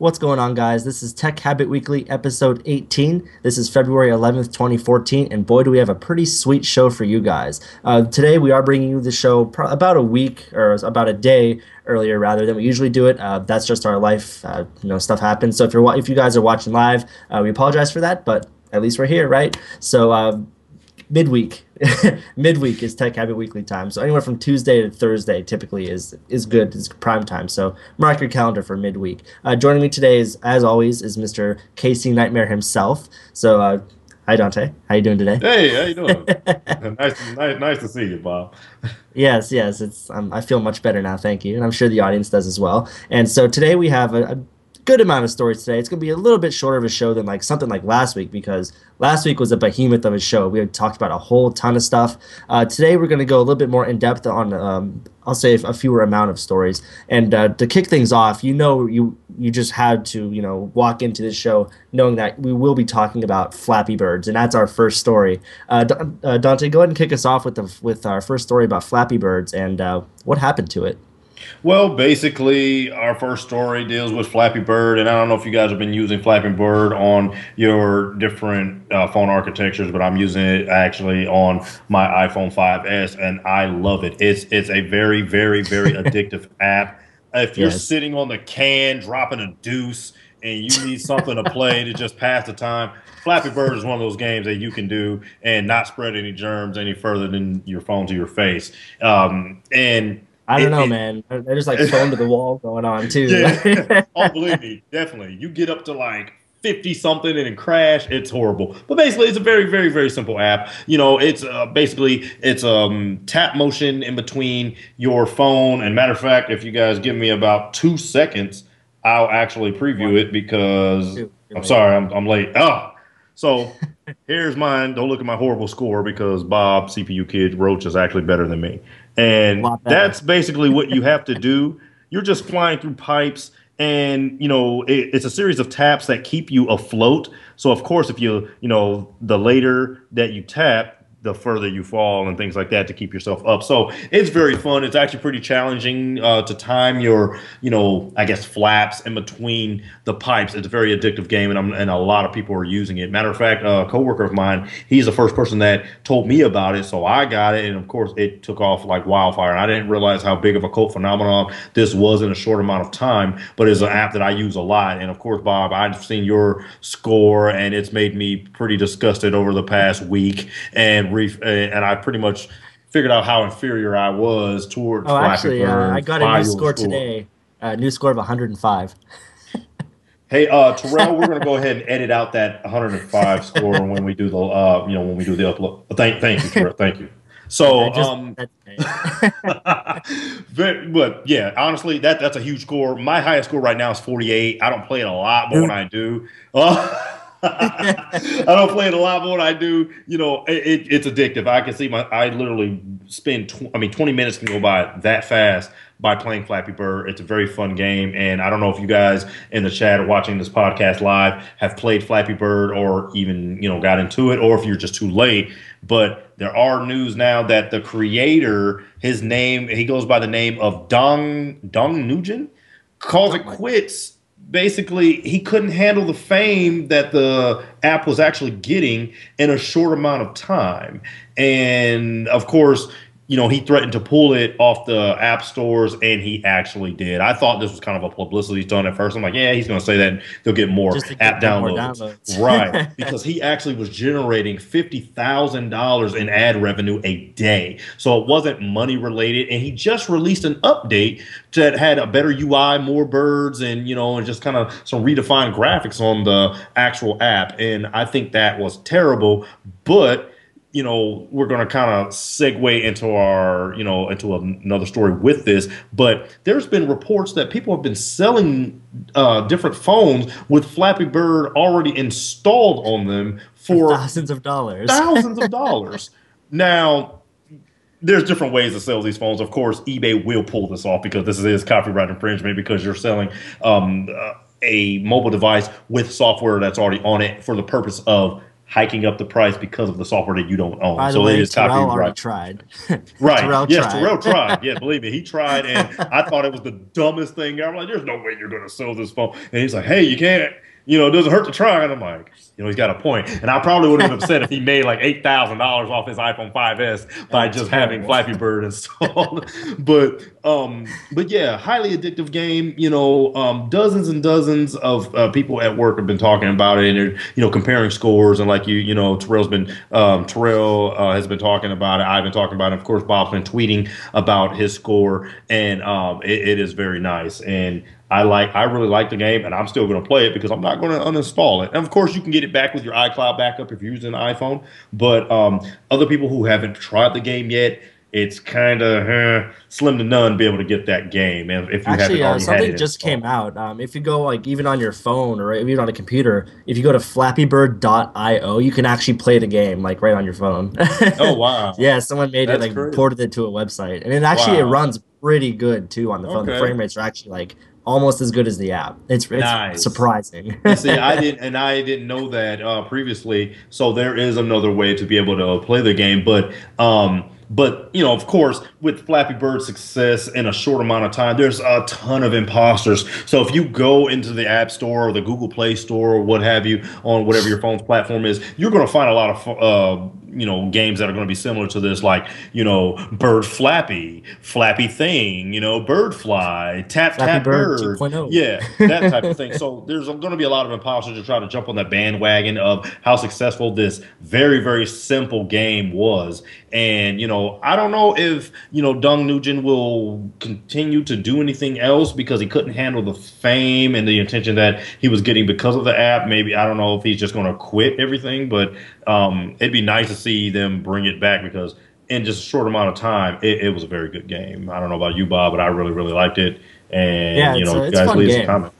What's going on, guys? This is Tech Habit Weekly, episode 18. This is February 11th, 2014, and boy, do we have a pretty sweet show for you guys. Today, we are bringing you the show about a week, or about a day earlier, rather than we usually do it. That's just our life. Stuff happens. So if you guys are watching live, we apologize for that, but at least we're here, right? So, midweek. Midweek is Tech Habit Weekly time. So anywhere from Tuesday to Thursday typically is good. It's prime time. So mark your calendar for midweek. Joining me today is, as always, is Mr. Casey Nightmare himself. So hi Dante. How you doing today? Hey, how you doing? Nice to see you, Bob. Yes. It's I feel much better now. Thank you, and I'm sure the audience does as well. And so today we have a good amount of stories today. It's going to be a little bit shorter of a show than like something like last week because last week was a behemoth of a show. We had talked about a whole ton of stuff. Today we're going to go a little bit more in depth on I'll say a fewer amount of stories. And to kick things off, you just had to walk into this show knowing that we will be talking about Flappy Birds, and that's our first story. Dante, go ahead and kick us off with our first story about Flappy Birds and what happened to it. Well, basically, our first story deals with Flappy Bird, and I don't know if you guys have been using Flappy Bird on your different phone architectures, but I'm using it actually on my iPhone 5S, and I love it. It's a very, very, very addictive app. If you're Yes. sitting on the can dropping a deuce and you need something to play to just pass the time, Flappy Bird is one of those games that you can do and not spread any germs any further than your phone to your face. And I don't it, know, it man. There's like phone to the wall going on too. yeah. Oh, believe me, definitely. You get up to like 50 something and then crash, it's horrible. But basically, it's a very, very, very simple app. It's basically it's tap motion in between your phone. And matter of fact, if you guys give me about 2 seconds, I'll actually preview it because You're I'm late. sorry, I'm late. Oh, so here's mine. Don't look at my horrible score because Bob, CPU Kid Roach, is actually better than me. A And lot better. that's basically what you have to do. You're just flying through pipes, and it's a series of taps that keep you afloat. So of course, if the later that you tap, the further you fall and things like that to keep yourself up. So it's very fun. It's actually pretty challenging to time your, I guess flaps in between the pipes. It's a very addictive game, and a lot of people are using it. Matter of fact, a coworker of mine, he's the first person that told me about it, so I got it, and of course it took off like wildfire. And I didn't realize how big of a cult phenomenon this was in a short amount of time, but it's an app that I use a lot. And of course, Bob, I've seen your score, and it's made me pretty disgusted over the past week, and I pretty much figured out how inferior I was towards Oh, Flappy actually, I Bird got a by new your score score. today. New score of 105. Hey, Terrell, we're gonna go ahead and edit out that 105 score when we do when we do the upload. Thank you, Terrell. Thank you. I So, just that's okay. but yeah, honestly, that's a huge score. My highest score right now is 48. I don't play it a lot, but when Dude. I do, I don't play it a lot, but when I do, it's addictive. I can see I literally spend, 20 minutes can go by that fast by playing Flappy Bird. It's a very fun game, and I don't know if you guys in the chat or watching this podcast live have played Flappy Bird or even got into it, or if you're just too late. But there are news now that the creator, he goes by the name of Dong Nugent, calls it Something like quits. Basically, he couldn't handle the fame that the app was actually getting in a short amount of time. And of course, he threatened to pull it off the app stores, and he actually did. I thought this was kind of a publicity stunt at first. I'm like, yeah, he's going to say that they'll get more just to app get more downloads. downloads. Right. Because he actually was generating $50,000 in ad revenue a day. So it wasn't money related. And he just released an update that had a better UI, more birds, and, and just kind of some redefined graphics on the actual app. And I think that was terrible. But we're going to kind of segue into our, into another story with this. But there's been reports that people have been selling different phones with Flappy Bird already installed on them For for thousands of dollars. thousands of dollars. Now, there's different ways to sell these phones. Of course, eBay will pull this off because this is copyright infringement because you're selling a mobile device with software that's already on it for the purpose of hiking up the price because of the software that you don't own. By the So it way, is Terrell already copyright. tried. Right. Terrell Yes, tried. Terrell tried. Yeah, believe me, he tried, and I thought it was the dumbest thing ever. I'm like, there's no way you're gonna sell this phone. And he's like, hey, you can't. It doesn't hurt to try. And I'm like, he's got a point. And I probably would have been upset if he made like $8,000 off his iPhone 5S by just having Terrible. Flappy Bird installed. But yeah, highly addictive game. Dozens and dozens of people at work have been talking about it, and they're comparing scores. And like Terrell has been talking about it. I've been talking about it. Of course, Bob's been tweeting about his score, and it is very nice. And I really like the game, and I'm still going to play it because I'm not going to uninstall it. And of course, you can get it back with your iCloud backup if you're using an iPhone. But other people who haven't tried the game yet, it's kind of slim to none to be able to get that game. And if you haven't Actually, already had something it just installed. came out. If you go like even on your phone or even on a computer, if you go to flappybird.io, you can actually play the game like right on your phone. Oh wow, Yeah, someone made it that's like crazy. ported it to a website, and it Wow. runs pretty good too on the phone. The Okay. frame rates are actually like almost as good as the app. It's Nice. surprising. And see, I didn't know that previously. So there is another way to be able to play the game, but of course, with Flappy Bird's success in a short amount of time, there's a ton of imposters. So if you go into the App Store or the Google Play Store or what have you on whatever your phone's platform is, you're going to find a lot of games that are going to be similar to this, like Bird Flappy, Flappy Thing, Bird Fly, Tap Flappy Tap Bird Bird, 2.0. yeah, that type of thing. So there's going to be a lot of imposters to try to jump on that bandwagon of how successful this very, very simple game was. And, I don't know if, Dung Nugent will continue to do anything else because he couldn't handle the fame and the attention that he was getting because of the app. Maybe, I don't know if he's just going to quit everything, but it'd be nice to see them bring it back because in just a short amount of time, it was a very good game. I don't know about you, Bob, but I really, really liked it. And, Yeah, you it's a guys fun leave us a game. comment.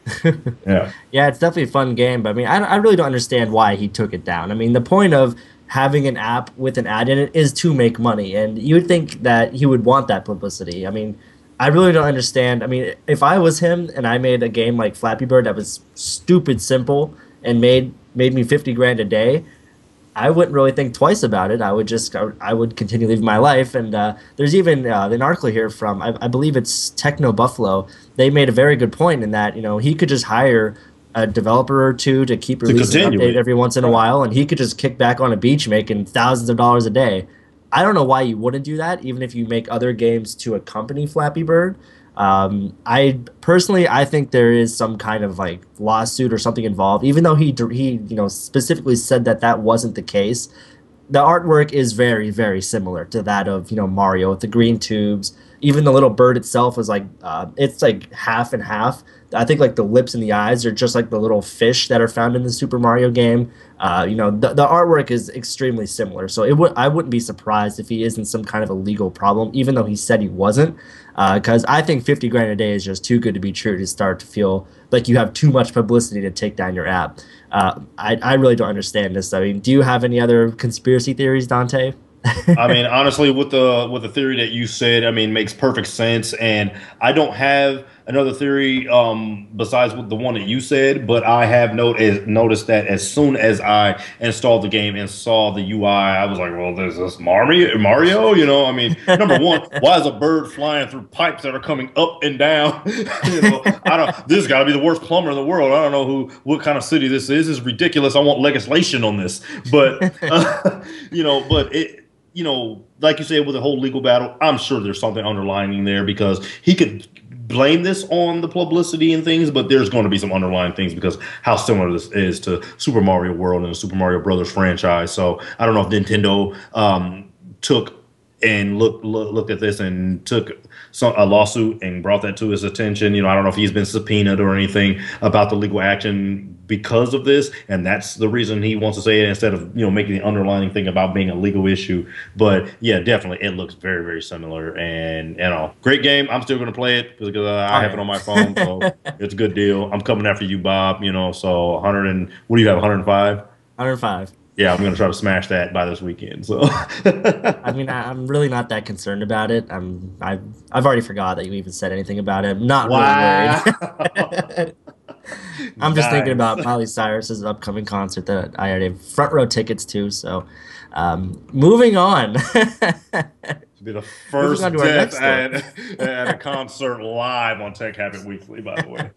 Yeah. Yeah, it's definitely a fun game, but I mean, I really don't understand why he took it down. I mean, the point of having an app with an ad in it is to make money, and you would think that he would want that publicity. I mean, I really don't understand. I mean, if I was him and I made a game like Flappy Bird that was stupid simple and made me 50 grand a day, I wouldn't really think twice about it. I would continue living my life. And there's even an article here from I believe it's Techno Buffalo. They made a very good point in that he could just hire a developer or two to keep To releasing an continue update it. every once in a Right. while, and he could just kick back on a beach making thousands of dollars a day. I don't know why you wouldn't do that, even if you make other games to accompany Flappy Bird. I personally, I think there is some kind of like lawsuit or something involved, even though he specifically said that that wasn't the case. The artwork is very, very similar to that of Mario with the green tubes. Even the little bird itself was like it's like half and half. I think like the lips and the eyes are just like the little fish that are found in the Super Mario game. The artwork is extremely similar, so I wouldn't be surprised if he is in some kind of a legal problem, even though he said he wasn't. Because I think 50 grand a day is just too good to be true to start to feel like you have too much publicity to take down your app. I really don't understand this. I mean, do you have any other conspiracy theories, Dante? I mean, honestly, with the theory that you said, I mean, makes perfect sense. And I don't have another theory besides the one that you said, but I have noticed that as soon as I installed the game and saw the UI, I was like, well, there's this Mario, I mean, number one, why is a bird flying through pipes that are coming up and down? I don't. This got to be the worst plumber in the world. I don't know what kind of city this is. This is ridiculous. I want legislation on this, but but it like you said, with the whole legal battle, I'm sure there's something underlining there because he could blame this on the publicity and things, but there's going to be some underlying things because how similar this is to Super Mario World and the Super Mario Brothers franchise. So I don't know if Nintendo took and looked at this and took a lawsuit and brought that to his attention. I don't know if he's been subpoenaed or anything about the legal action because of this, and that's the reason he wants to say it instead of making the underlining thing about being a legal issue. But yeah, definitely, it looks very, very similar, and great game. I'm still going to play it because I Oh have it on my phone, so yeah. it's a good deal. I'm coming after you, Bob. So 100 and what do you have? 105. 105. Yeah, I'm going to try to smash that by this weekend. So I mean, I'm really not that concerned about it. I've already forgot that you even said anything about it. I'm not really wow. worried. I'm just thinking Nice. about Miley Cyrus's upcoming concert that I already have front row tickets to. So, moving on. To be the Moving on first to our death next story. at a concert live on Tech Habit Weekly, by the way.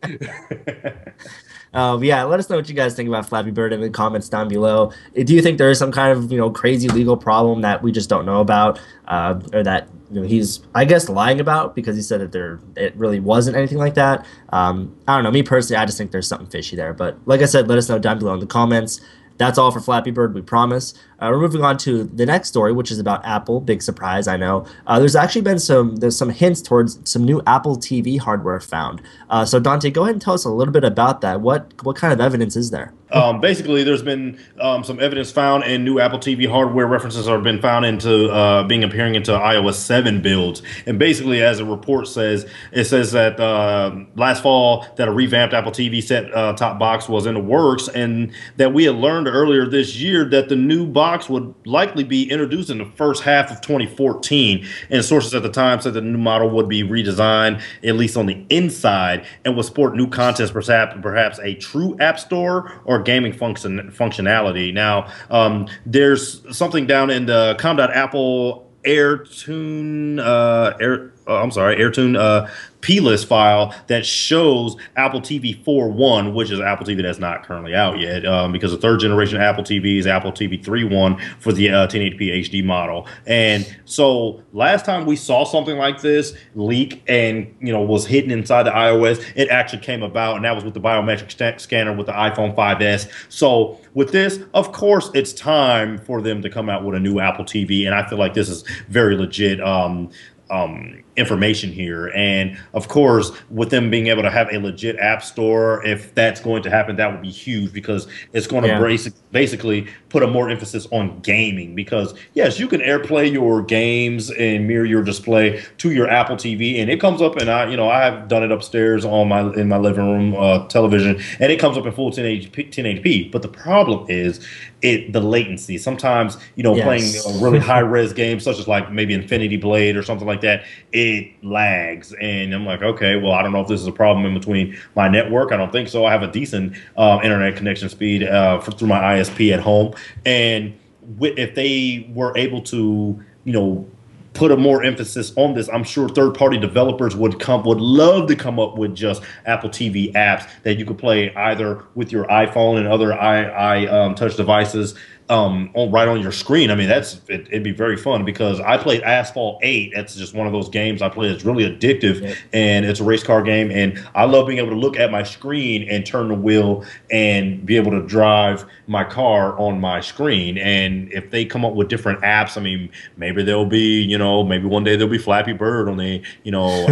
Yeah, let us know what you guys think about Flappy Bird in the comments down below. Do you think there is some kind of crazy legal problem that we just don't know about, or that he's I guess lying about because he said that it really wasn't anything like that? I don't know. Me personally, I just think there's something fishy there. But like I said, let us know down below in the comments. That's all for Flappy Bird, we promise. We're moving on to the next story, which is about Apple. Big surprise, I know. There's actually been there's some hints towards some new Apple TV hardware found. So Dante, go ahead and tell us a little bit about that. What kind of evidence is there? Basically, there's been some evidence found, and new Apple TV hardware references have been found into being appearing into iOS 7 builds. And basically, as a report says, it says that last fall that a revamped Apple TV set top box was in the works, and that we had learned earlier this year that the new box would likely be introduced in the first half of 2014. And sources at the time said the new model would be redesigned, at least on the inside, and would sport new content, perhaps a true App Store or gaming functionality. Now, there's something down in the com.apple AirTune, AirTune plist file that shows Apple TV 4.1, which is Apple TV that's not currently out yet, because the third generation Apple TV is Apple TV 3.1 for the 1080p HD model. And so last time we saw something like this leak and was hidden inside the iOS, it actually came about, and that was with the biometric scanner with the iPhone 5S. So with this, of course, it's time for them to come out with a new Apple TV, and I feel like this is very legit information here. And of course, with them being able to have a legit app store, if that's going to happen, that would be huge, because it's going to basically put a more emphasis on gaming. Because yes, you can AirPlay your games and mirror your display to your Apple TV, and it comes up, and I have done it upstairs on in my living room television, and it comes up in full 1080p. But the problem is the latency. Sometimes playing a really high res games such as like maybe Infinity Blade or something like that, it lags, and I'm like, okay, well, I don't know if this is a problem in between my network. I don't think so. I have a decent internet connection speed through my ISP at home, and if they were able to, put a more emphasis on this, I'm sure third-party developers would love to come up with just Apple TV apps that you could play either with your iPhone and other touch devices right on your screen. I mean, it'd be very fun, because I played Asphalt 8. That's just one of those games I play. It's really addictive, Yep. and it's a race car game, and I love being able to look at my screen and turn the wheel and be able to drive my car on my screen. And if they come up with different apps, I mean, maybe there'll be, maybe one day there'll be Flappy Bird on the,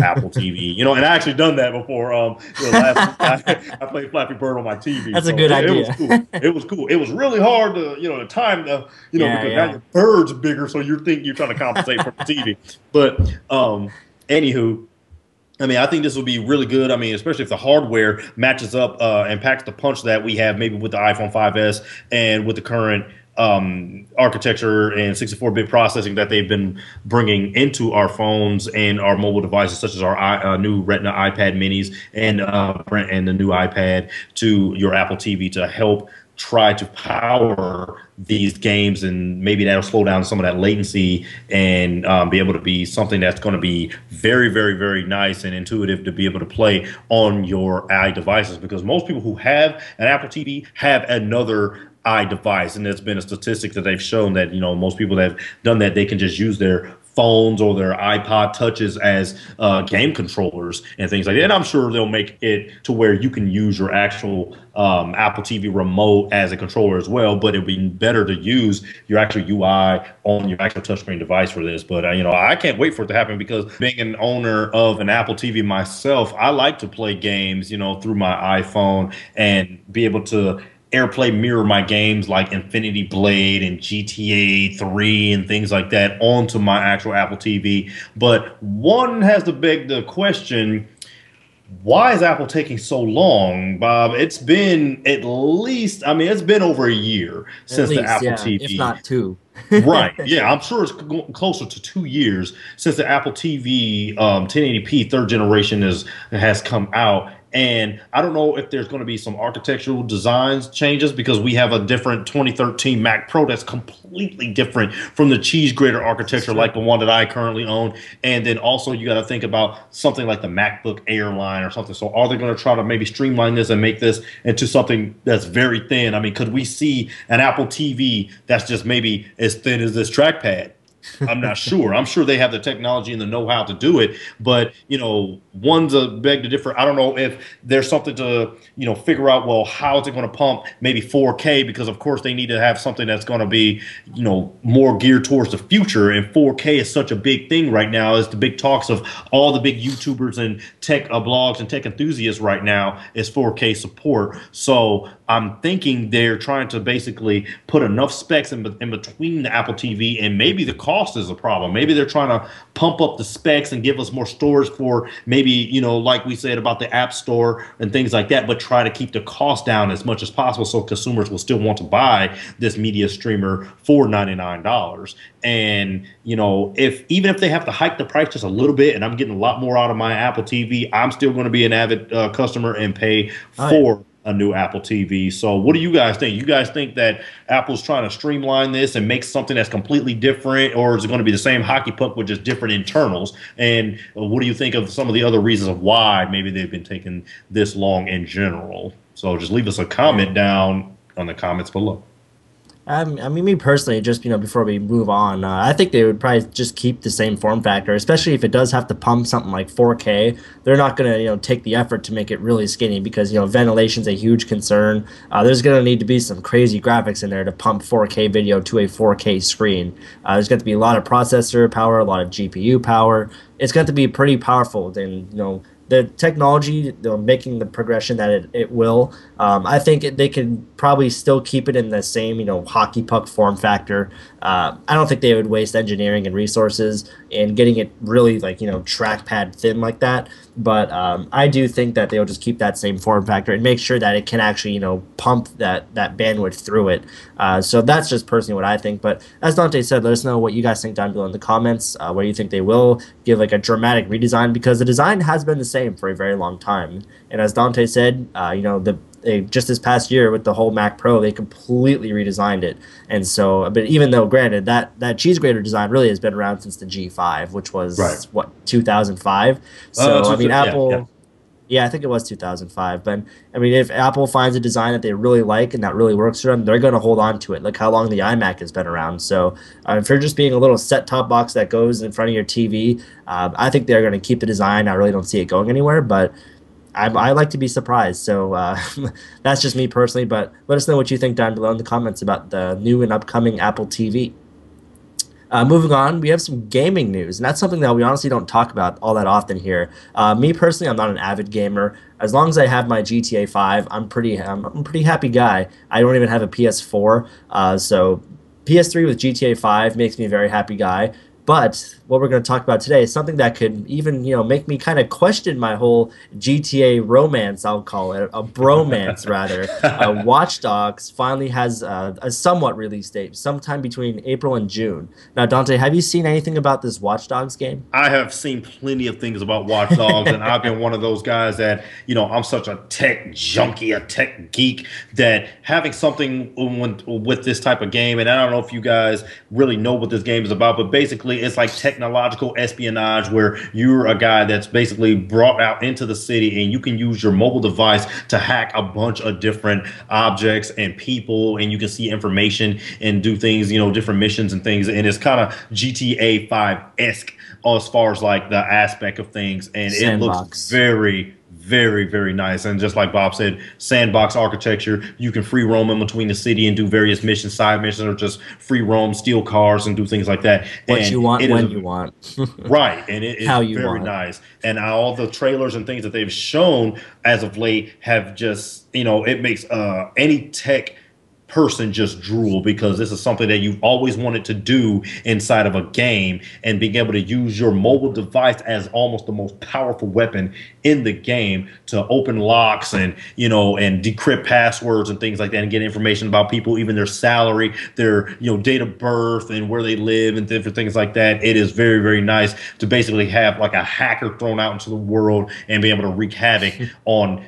Apple TV, and I actually done that before. Last I played Flappy Bird on my TV. That's a So good it was idea. cool. It was cool. It was really hard to time because now your bird's bigger, so you're trying to compensate for the TV. But anywho, I mean, I think this will be really good. I mean, especially if the hardware matches up and packs the punch that we have maybe with the iPhone 5S and with the current architecture and 64-bit processing that they've been bringing into our phones and our mobile devices, such as our new Retina iPad minis and the new iPad, to your Apple TV to help try to power these games, and maybe that'll slow down some of that latency and be able to be something that's going to be very, very, very nice and intuitive to be able to play on your iDevices, because most people who have an Apple TV have another iDevice, and there's been a statistic that they've shown that most people that have done that, they can just use their phones or their iPod touches as game controllers and things like that. And I'm sure they'll make it to where you can use your actual Apple TV remote as a controller as well, but it'd be better to use your actual UI on your actual touchscreen device for this. But I can't wait for it to happen, because being an owner of an Apple TV myself, I like to play games through my iPhone and be able to AirPlay mirror my games like Infinity Blade and GTA 3 and things like that onto my actual Apple TV. But one has to beg the question, why is Apple taking so long, Bob? It's been it's been over a year since the Apple TV. If not two. Right. Yeah, I'm sure it's closer to 2 years since the Apple TV 1080p third generation has come out. And I don't know if there's going to be some architectural designs changes because we have a different 2013 Mac Pro that's completely different from the cheese grater architecture like the one that I currently own. And then also you got to think about something like the MacBook Airline or something. So are they going to try to maybe streamline this and make this into something that's very thin? I mean, could we see an Apple TV that's just maybe as thin as this trackpad? I'm not sure. I'm sure they have the technology and the know-how to do it, but one's a beg to differ. I don't know if there's something to figure out. Well, how is it going to pump maybe 4K? Because of course they need to have something that's going to be more geared towards the future. And 4K is such a big thing right now. Is the big talks of all the big YouTubers and tech blogs and tech enthusiasts right now is 4K support. So I'm thinking they're trying to basically put enough specs in between the Apple TV, and maybe the cost is a problem. Maybe they're trying to pump up the specs and give us more storage for maybe, like we said about the App Store and things like that, but try to keep the cost down as much as possible so consumers will still want to buy this media streamer for $99. And, even if they have to hike the price just a little bit and I'm getting a lot more out of my Apple TV, I'm still going to be an avid customer and pay for a new Apple TV. So what do you guys think? You guys think that Apple's trying to streamline this and make something that's completely different, or is it going to be the same hockey puck with just different internals? And what do you think of some of the other reasons of why maybe they've been taking this long in general? So just leave us a comment down on the comments below. I mean, me personally, just before we move on, I think they would probably just keep the same form factor, especially if it does have to pump something like 4K. They're not going to, take the effort to make it really skinny because ventilation's a huge concern. There's going to need to be some crazy graphics in there to pump 4K video to a 4K screen. There's going to be a lot of processor power, a lot of GPU power. It's going to be pretty powerful, and the technology, making the progression that it will, I think they can probably still keep it in the same, hockey puck form factor. I don't think they would waste engineering and resources in getting it really trackpad thin like that. But I do think that they'll just keep that same form factor and make sure that it can actually, pump that bandwidth through it. So that's just personally what I think. But as Dante said, let us know what you guys think down below in the comments, where you think they will give a dramatic redesign, because the design has been the same for a very long time. And as Dante said, just this past year with the whole Mac Pro, they completely redesigned it. And so, but even though, granted, that cheese grater design really has been around since the G5, which was what, 2005. So I mean, Apple. Yeah, I think it was 2005. But I mean, if Apple finds a design that they really like and that really works for them, they're going to hold on to it. Look how long the iMac has been around. So if you're just being a little set-top box that goes in front of your TV, I think they're going to keep the design. I really don't see it going anywhere, but I like to be surprised. So that's just me personally. But let us know what you think down below in the comments about the new and upcoming Apple TV. Moving on, we have some gaming news, and that's something that we honestly don't talk about all that often here. Me personally, I'm not an avid gamer. As long as I have my GTA 5, I'm a pretty happy guy. I don't even have a PS4, so PS3 with GTA 5 makes me a very happy guy. But what we're going to talk about today is something that could even, make me kind of question my whole GTA romance, I'll call it, a bromance rather. Watch Dogs finally has a somewhat release date, sometime between April and June. Now, Dante, have you seen anything about this Watch Dogs game? I have seen plenty of things about Watch Dogs, and I've been one of those guys that, I'm such a tech junkie, a tech geek, that having something with this type of game, and I don't know if you guys really know what this game is about, but basically it's like technological espionage where you're a guy that's basically brought out into the city and you can use your mobile device to hack a bunch of different objects and people, and you can see information and do things, different missions and things. And it's kind of GTA 5-esque as far as like the aspect of things. And Sandbox. It looks very, very, very nice. And just like Bob said, sandbox architecture. You can free roam in between the city and do various missions, side missions, or just free roam, steal cars, and do things like that. What you want, when you want. Right. And it is How you very want. nice. And all the trailers and things that they've shown as of late have just, it makes any tech person just drool, because this is something that you've always wanted to do inside of a game, and being able to use your mobile device as almost the most powerful weapon in the game to open locks and and decrypt passwords and things like that, and get information about people, even their salary, their date of birth, and where they live, and different things like that. It is very, very nice to basically have like a hacker thrown out into the world and be able to wreak havoc on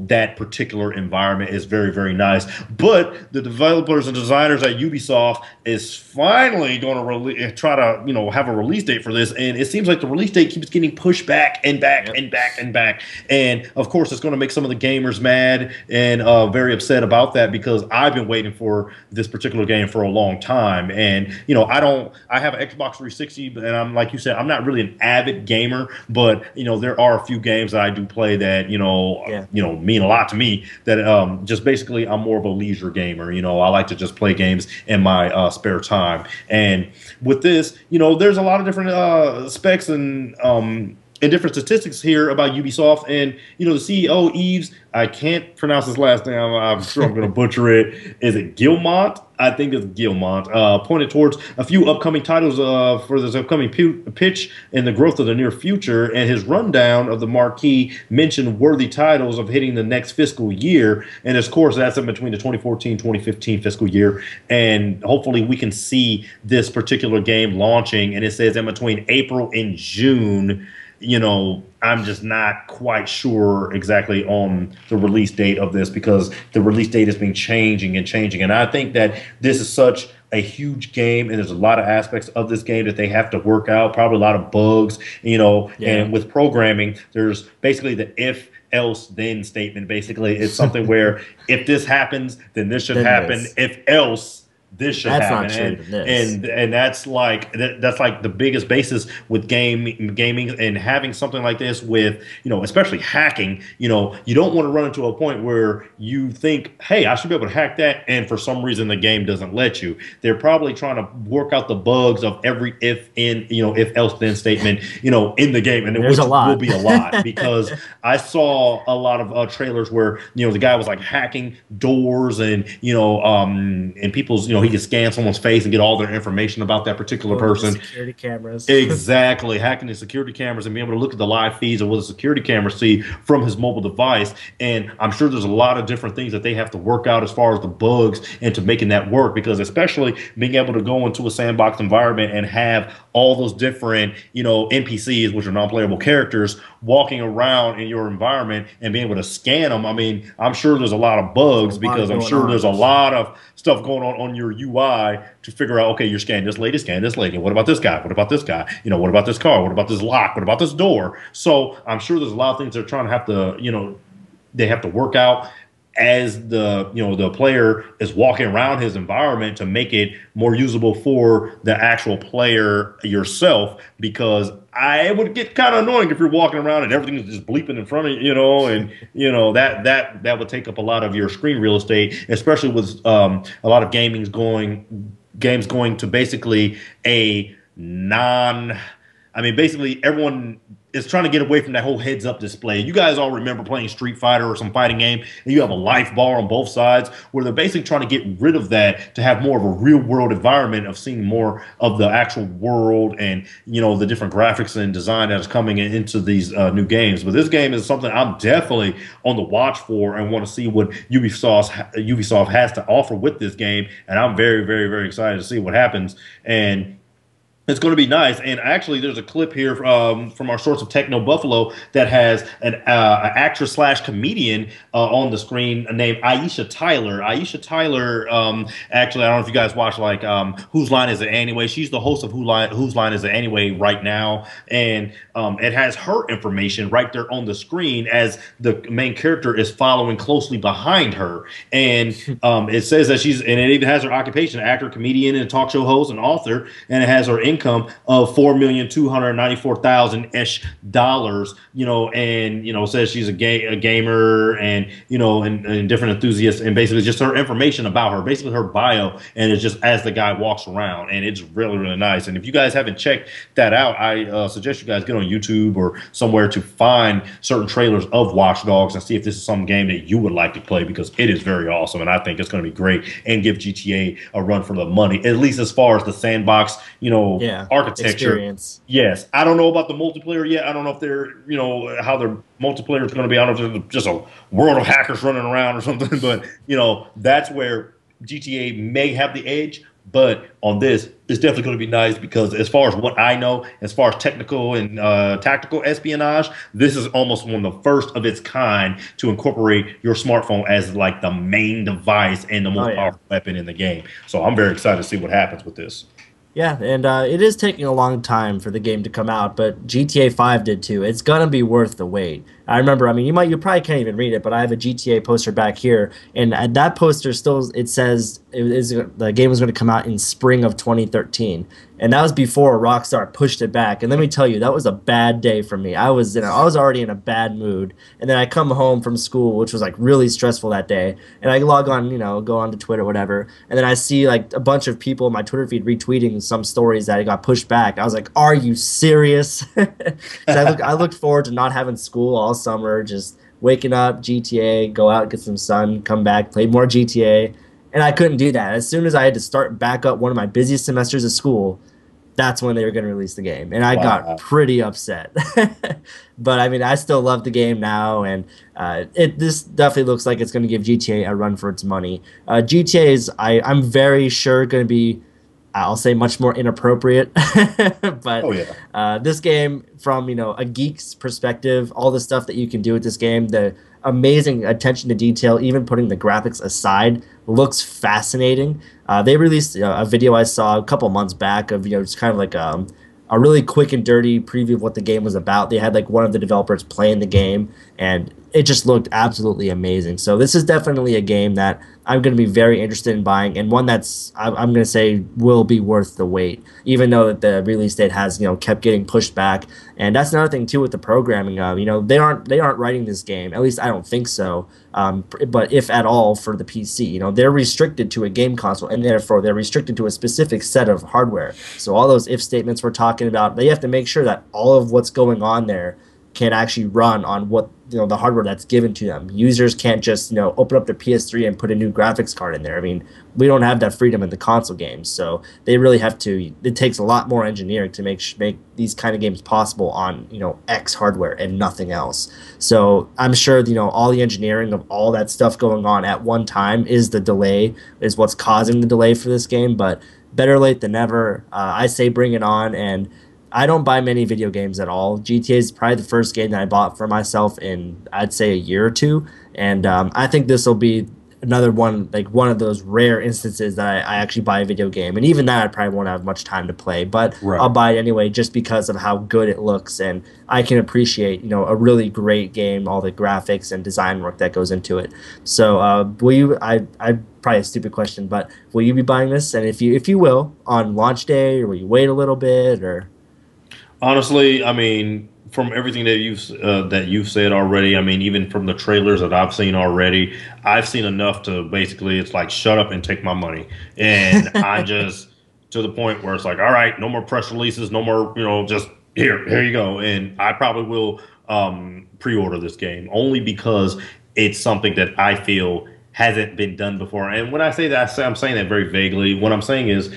that particular environment. Is very, very nice. But the developers and designers at Ubisoft is finally going to try to have a release date for this, and it seems like the release date keeps getting pushed back and back and back and back. And of course, it's going to make some of the gamers mad and very upset about that, because I've been waiting for this particular game for a long time. And I have an Xbox 360, and I'm, like you said, I'm not really an avid gamer, but there are a few games that I do play that mean a lot to me. That just basically, I'm more of a leisure gamer. I like to just play games in my spare time. And with this, there's a lot of different specs and different statistics here about Ubisoft. And the CEO Yves, I can't pronounce his last name. I'm sure I'm going to butcher it. Is it Guillemot? I think it's Guillemot. Pointed towards a few upcoming titles for this upcoming pitch and the growth of the near future. And his rundown of the marquee mentioned worthy titles of hitting the next fiscal year. And of course, that's in between the 2014-2015 fiscal year. And hopefully we can see this particular game launching. And it says in between April and June. I'm just not quite sure exactly on the release date of this, because the release date has been changing and changing. And I think that this is such a huge game, and there's a lot of aspects of this game that they have to work out, probably a lot of bugs, and with programming, there's basically the if else then statement. Basically, it's something where if this happens, then this should happen. If else, this should happen. And that's like the biggest basis with gaming, and having something like this with especially hacking. You don't want to run into a point where you think, hey, I should be able to hack that, and for some reason the game doesn't let you. They're probably trying to work out the bugs of every if else then statement in the game, and there's a lot. Will be a lot, because I saw a lot of trailers where the guy was like hacking doors, and and people's he can scan someone's face and get all their information about that particular person. Security cameras. Exactly. Hacking the security cameras and being able to look at the live feeds of what the security cameras see from his mobile device. And I'm sure there's a lot of different things that they have to work out as far as the bugs into making that work, because especially being able to go into a sandbox environment and have all those different, NPCs, which are non-playable characters, walking around in your environment and being able to scan them. I mean, I'm sure there's a lot of bugs, because I'm sure there's a lot of stuff going on your UI to figure out, okay, you're scanning this lady, scan this lady. What about this guy? What about this guy? What about this car? What about this lock? What about this door? So I'm sure there's a lot of things they're trying to have to, they have to work out as the player is walking around his environment, to make it more usable for the actual player yourself, because I would get kind of annoying if you're walking around and everything is just bleeping in front of you, and that would take up a lot of your screen real estate, especially with a lot of games going to basically a basically everyone is trying to get away from that whole heads-up display. You guys all remember playing Street Fighter or some fighting game, and you have a life bar on both sides, where they're basically trying to get rid of that to have more of a real-world environment of seeing more of the actual world and, the different graphics and design that is coming into these new games. But this game is something I'm definitely on the watch for, and want to see what Ubisoft has to offer with this game. And I'm very, very, very excited to see what happens. And it's going to be nice. And actually, there's a clip here from our source of Techno Buffalo that has an actress slash comedian on the screen named Aisha Tyler. Aisha Tyler, actually, I don't know if you guys watch like Whose Line Is It Anyway? She's the host of Whose Line Is It Anyway right now. And it has her information right there on the screen as the main character is following closely behind her. And it says that and it even has her occupation: actor, comedian, and talk show host and author. And it has her income of $4,294,000 ish, and says she's a gamer, and and different enthusiasts, and basically just her information about her, basically her bio, and it's just as the guy walks around, and it's really really nice. And if you guys haven't checked that out, I suggest you guys get on YouTube or somewhere to find certain trailers of Watch Dogs and see if this is some game that you would like to play, because it is very awesome, and I think it's going to be great and give GTA a run for the money, at least as far as the sandbox, Yeah, architecture. experience. Yes, I don't know about the multiplayer yet. I don't know if they're, how their multiplayer is going to be. I don't know if it's just a world of hackers running around or something, but that's where GTA may have the edge. But on this, it's definitely going to be nice, because as far as what I know, as far as technical and tactical espionage, this is almost one of the first of its kind to incorporate your smartphone as like the main device and the most powerful weapon in the game. So I'm very excited to see what happens with this. Yeah, and it is taking a long time for the game to come out, but GTA 5 did too. It's gonna be worth the wait. I remember, I mean, you probably can't even read it, but I have a GTA poster back here, and at that poster still it says the game was going to come out in spring of 2013, and that was before Rockstar pushed it back. And let me tell you, that was a bad day for me. I was already in a bad mood, and then I come home from school, which was like really stressful that day, and I log on, go on to Twitter, whatever, and then I see like a bunch of people in my Twitter feed retweeting some stories that it got pushed back. I was like, "Are you serious?" So I looked forward to not having school all summer, just waking up, GTA, go out, get some sun, come back, play more GTA, and I couldn't do that. As soon as I had to start back up one of my busiest semesters of school, that's when they were going to release the game, and I got pretty upset. But I mean, I still love the game now, and this definitely looks like it's going to give GTA a run for its money. GTA is, I'm very sure, going to be, I'll say, much more inappropriate. But this game, from a geek's perspective, all the stuff that you can do with this game, the amazing attention to detail, even putting the graphics aside, looks fascinating. They released a video I saw a couple months back of just kind of like a really quick and dirty preview of what the game was about. They had like one of the developers playing the game, and it just looked absolutely amazing. So this is definitely a game that I'm going to be very interested in buying, and one that's I'm going to say will be worth the wait, even though the release date has kept getting pushed back. And that's another thing too with the programming. They aren't writing this game, at least I don't think so. But if at all, for the PC, they're restricted to a game console, and therefore they're restricted to a specific set of hardware. So all those if statements we're talking about, they have to make sure that all of what's going on there can actually run on what the hardware that's given to them. Users can't just open up their PS3 and put a new graphics card in there. I mean, we don't have that freedom in the console games, so they really have to. It takes a lot more engineering to make these kind of games possible on X hardware and nothing else. So I'm sure all the engineering of all that stuff going on at one time is what's causing the delay for this game. But better late than never. I say bring it on. And I don't buy many video games at all. GTA is probably the first game that I bought for myself in, I'd say, a year or two. And I think this will be another one, like one of those rare instances that I actually buy a video game. And even that, I probably won't have much time to play. But I'll buy it anyway just because of how good it looks. And I can appreciate, a really great game, all the graphics and design work that goes into it. So will you, I probably a stupid question, but will you be buying this? And if you will, on launch day, or will you wait a little bit, or... Honestly, I mean, from everything that you've said already, I mean, even from the trailers that I've seen already, I've seen enough to basically, it's like, shut up and take my money. And I'm just to the point where it's like, all right, no more press releases, no more, just here you go. And I probably will pre-order this game, only because it's something that I feel hasn't been done before. And when I say that, I'm saying that very vaguely. What I'm saying is,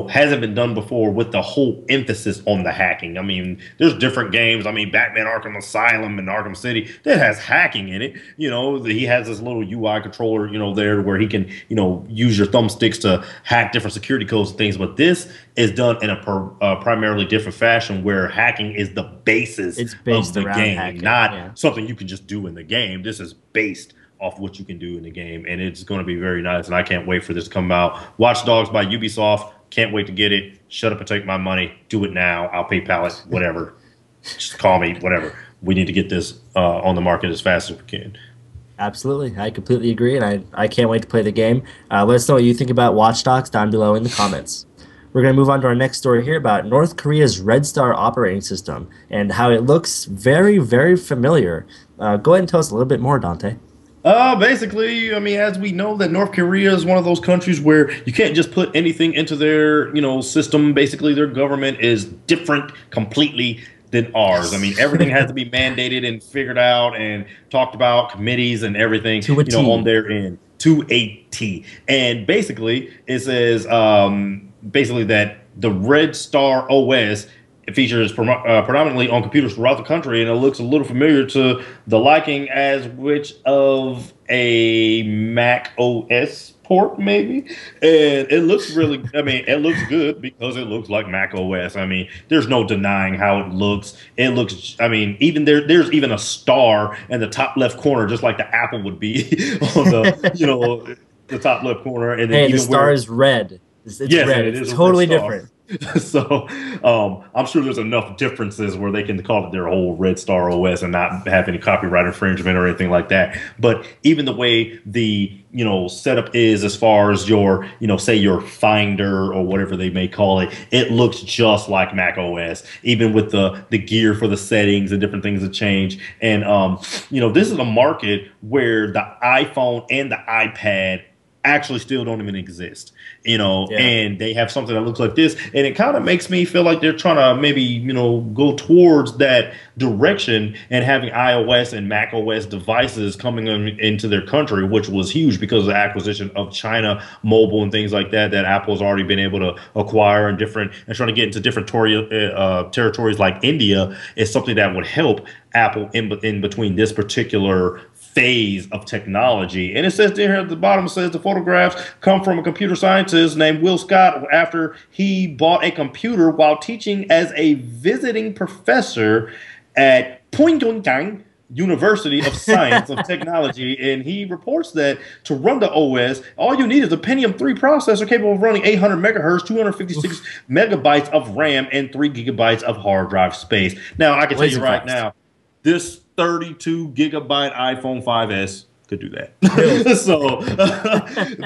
hasn't been done before with the whole emphasis on the hacking. I mean, there's different games. I mean, Batman Arkham Asylum and Arkham City, that has hacking in it. He has this little UI controller, there where he can, use your thumbsticks to hack different security codes and things. But this is done in a primarily different fashion, where hacking is the basis of the game, hacking, not something you can just do in the game. This is based off what you can do in the game, and it's going to be very nice, and I can't wait for this to come out. Watch Dogs by Ubisoft, can't wait to get it. Shut up and take my money. Do it now. I'll PayPal it, whatever. Just call me, whatever. We need to get this on the market as fast as we can. Absolutely. I completely agree, and I can't wait to play the game. Let us know what you think about Watch Dogs down below in the comments. we're going to move on to our next story here about North Korea's Red Star operating system and how it looks very, very familiar. Go ahead and tell us a little bit more, Dante. Basically, I mean, as we know that North Korea is one of those countries where you can't just put anything into their, system. Basically, their government is different completely than ours. I mean, everything has to be mandated and figured out and talked about, committees and everything, To a on T. their end to a T. And basically, it says basically that the Red Star OS it features predominantly on computers throughout the country, and it looks a little familiar to the liking as which of a Mac OS port, maybe. And it looks really, I mean, it looks good because it looks like Mac OS. I mean, there's no denying how it looks. It looks, I mean, even there's even a star in the top left corner, just like the Apple would be on the, the top left corner. And then Hey, the even star where, is red. It's yes, red. and it is It's a red totally star. different. So I'm sure there's enough differences where they can call it their whole Red Star OS and not have any copyright infringement or anything like that. But even the way the setup is as far as your say your Finder or whatever they may call it, it looks just like Mac OS. Even with the gear for the settings and different things that change. And this is a market where the iPhone and the iPad actually still don't even exist, Yeah. and they have something that looks like this. And it kind of makes me feel like they're trying to maybe, go towards that direction and having iOS and Mac OS devices coming into their country, which was huge because of the acquisition of China Mobile and things like that, that Apple's already been able to acquire and trying to get into different territories like India is something that would help Apple in between this particular phase of technology. And it says there at the bottom, it says the photographs come from a computer scientist named Will Scott after he bought a computer while teaching as a visiting professor at Pyongyang University of Science of Technology. And he reports that to run the OS, all you need is a Pentium 3 processor capable of running 800 megahertz, 256 megabytes of RAM, and 3 gigabytes of hard drive space. Now, I can tell you right now, this 32 gigabyte iPhone 5S could do that. Really? So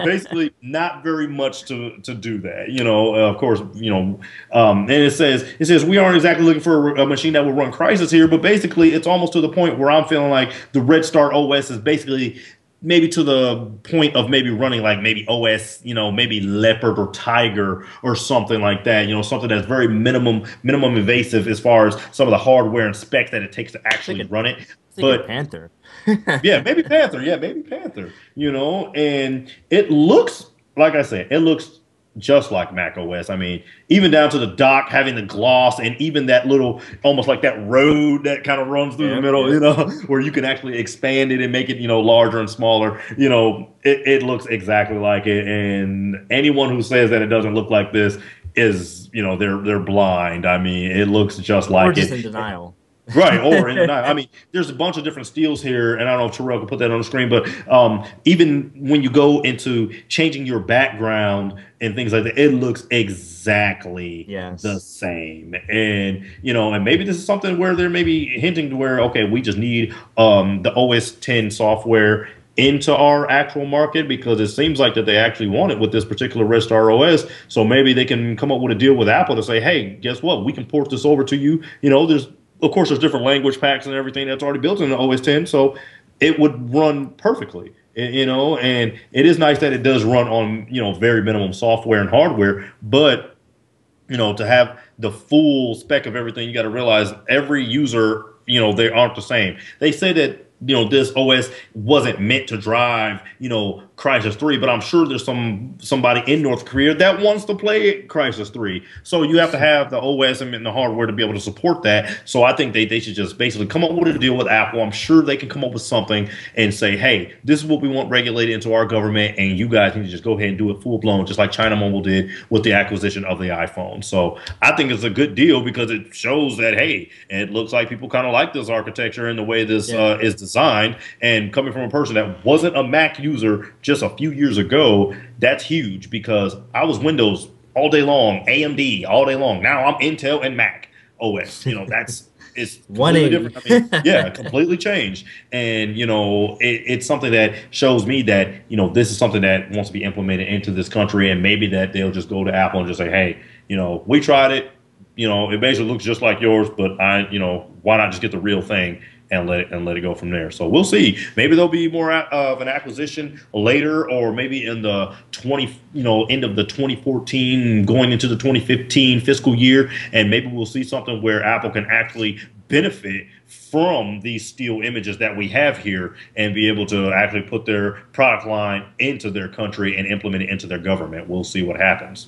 basically not very much to do that, of course, and it says we aren't exactly looking for a machine that will run Crysis here, but basically it's almost to the point where I'm feeling like the Red Star OS is basically maybe to the point of maybe running like maybe OS, maybe Leopard or Tiger or something like that, something that's very minimum invasive as far as some of the hardware and specs that it takes to actually run it. But Panther. Yeah, maybe Panther. Yeah, maybe Panther. And it looks, like I said, it looks just like Mac OS. I mean, even down to the dock having the gloss and even that little, almost like that road that kind of runs through the middle, where you can actually expand it and make it, larger and smaller. It looks exactly like it. And anyone who says that it doesn't look like this is, they're blind. I mean, it looks just like Or just it. in denial. Right, or in the night. I mean, there's a bunch of different steels here, and I don't know if Terrell can put that on the screen, but even when you go into changing your background and things like that, it looks exactly the same. And, and maybe this is something where they're maybe hinting to where, okay, we just need the OS 10 software into our actual market, because it seems like that they actually want it with this particular Red Star OS. So maybe they can come up with a deal with Apple to say, hey, guess what? We can port this over to you. Of course, there's different language packs and everything that's already built in the OS 10, so it would run perfectly, and it is nice that it does run on, very minimum software and hardware, but, to have the full spec of everything, you got to realize every user, they aren't the same. They say that, this OS wasn't meant to drive, Crysis 3, but I'm sure there's somebody in North Korea that wants to play Crysis 3. So you have to have the OS and the hardware to be able to support that. So I think they should just basically come up with a deal with Apple. I'm sure they can come up with something and say, hey, this is what we want regulated into our government, and you guys need to just go ahead and do it full blown, just like China Mobile did with the acquisition of the iPhone. So I think it's a good deal because it shows that, hey, it looks like people kind of like this architecture and the way this is designed. And coming from a person that wasn't a Mac user just a few years ago, that's huge, because I was Windows all day long, AMD all day long. Now I'm Intel and Mac OS. it's completely 180. different. I mean, yeah, completely changed. And, it's something that shows me that, this is something that wants to be implemented into this country. And maybe that they'll just go to Apple and just say, hey, we tried it. It basically looks just like yours, but why not just get the real thing and let it go from there. So we'll see. Maybe there'll be more of an acquisition later, or maybe in the end of the 2014, going into the 2015 fiscal year, and maybe we'll see something where Apple can actually benefit from these still images that we have here and be able to actually put their product line into their country and implement it into their government. We'll see what happens.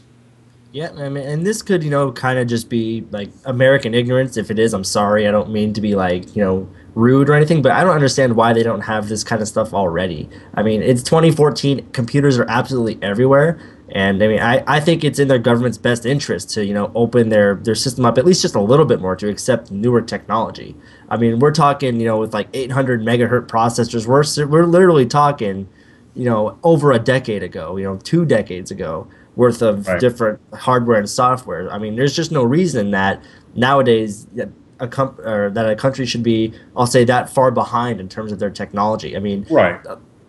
Yeah, I mean, and this could, kind of just be like American ignorance. If it is, I'm sorry. I don't mean to be like, rude or anything, but I don't understand why they don't have this kind of stuff already. I mean, it's 2014. Computers are absolutely everywhere. And I mean, I think it's in their government's best interest to, open their system up at least just a little bit more to accept newer technology. I mean, we're talking, with like 800 megahertz processors. We're literally talking, over a decade ago, 2 decades ago worth of Right. different hardware and software. I mean, there's just no reason that nowadays that a country should be, I'll say, that far behind in terms of their technology. I mean, Right.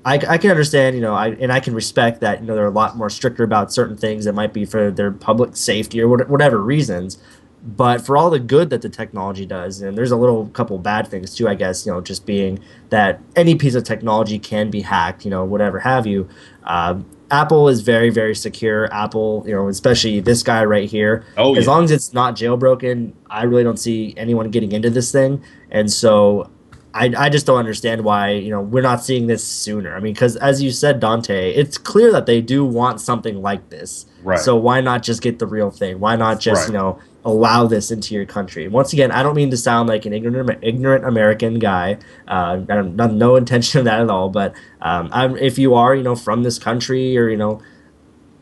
I can understand, I can respect that, they're a lot more stricter about certain things that might be for their public safety or whatever reasons. But for all the good that the technology does, and there's a little couple bad things too, I guess, just being that any piece of technology can be hacked, whatever have you. Apple is very, very secure. Apple, especially this guy right here, Oh as yeah. long as it's not jailbroken, I really don't see anyone getting into this thing. And so I just don't understand why, we're not seeing this sooner. I mean, because as you said, Dante, it's clear that they do want something like this. Right. So why not just get the real thing? Why not just, Right. allow this into your country? Once again, I don't mean to sound like an ignorant American guy. No intention of that at all. But if you are, from this country or,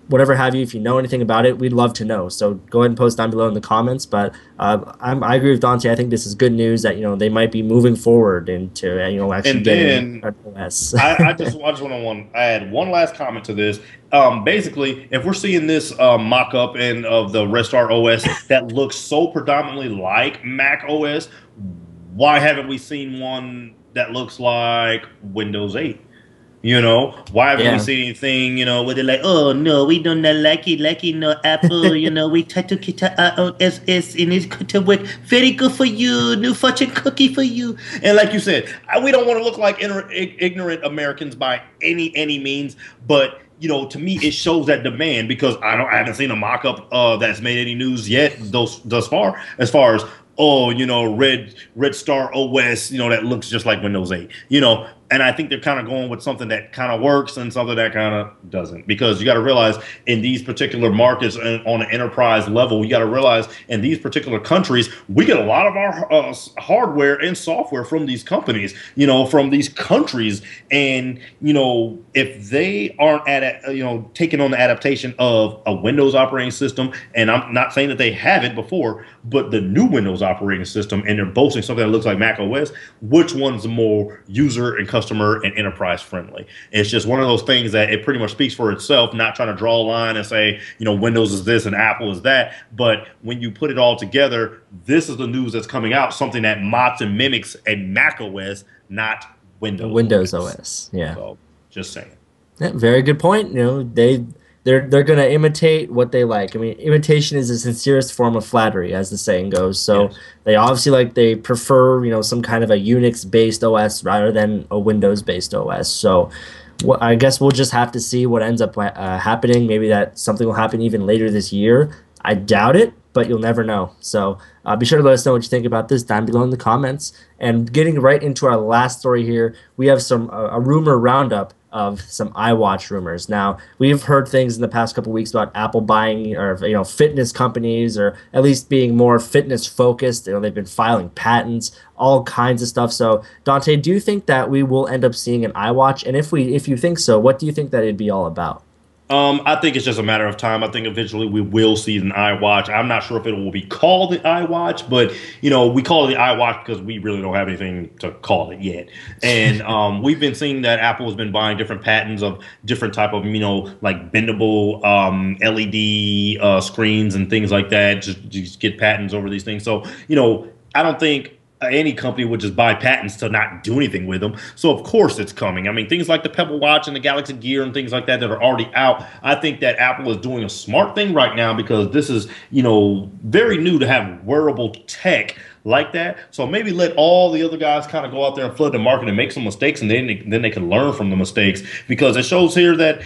whatever have you, if you know anything about it, we'd love to know. So go ahead and post down below in the comments. But I agree with Dante. I think this is good news that they might be moving forward into actually And getting then an OS. I just want to add one last comment to this. Basically, if we're seeing this mock-up and of the Restart OS that looks so predominantly like Mac OS, why haven't we seen one that looks like Windows 8? Why haven't we Yeah. seen anything, where they're like, oh no, we do not like it, no Apple, we try to get iOS and it's going to work very good for you, new fortune cookie for you. And like you said, we don't want to look like ignorant Americans by any means, but to me, it shows that demand because I haven't seen a mock-up that's made any news yet thus far, as far as Red Star OS, that looks just like Windows 8, and I think they're kind of going with something that kind of works and something that kind of doesn't, because you got to realize in these particular markets and on an enterprise level, you got to realize in these particular countries, we get a lot of our hardware and software from these companies, from these countries. And, if they aren't taking on the adaptation of a Windows operating system, and I'm not saying that they haven't before, but the new Windows operating system, and they're boasting something that looks like Mac OS, which one's more user and customer and enterprise friendly? It's just one of those things that it pretty much speaks for itself, not trying to draw a line and say, Windows is this and Apple is that. But when you put it all together, this is the news that's coming out, something that mocks and mimics a Mac OS, not The Windows Windows OS. OS. Yeah. So just saying. Yeah, very good point. They're gonna imitate what they like. I mean, imitation is the sincerest form of flattery, as the saying goes. So Yes. they prefer some kind of a Unix based OS rather than a Windows based OS. So I guess we'll just have to see what ends up happening. Maybe that something will happen even later this year. I doubt it, but you'll never know. So be sure to let us know what you think about this down below in the comments. And getting right into our last story here, we have a rumor roundup of some iWatch rumors. Now, we've heard things in the past couple weeks about Apple buying or fitness companies, or at least being more fitness focused. They've been filing patents, all kinds of stuff. So, Dante, do you think that we will end up seeing an iWatch? And if you think so, what do you think that it'd be all about? I think it's just a matter of time. I think eventually we will see an iWatch. I'm not sure if it will be called the iWatch, but we call it the iWatch because we really don't have anything to call it yet. And we've been seeing that Apple has been buying different patents of different type of like bendable LED screens and things like that. Just get patents over these things. So I don't think any company would just buy patents to not do anything with them. So of course it's coming. I mean, things like the Pebble Watch and the Galaxy Gear and things like that that are already out. I think that Apple is doing a smart thing right now because this is, very new to have wearable tech like that. So maybe let all the other guys kind of go out there and flood the market and make some mistakes, and then they can learn from the mistakes. Because it shows here that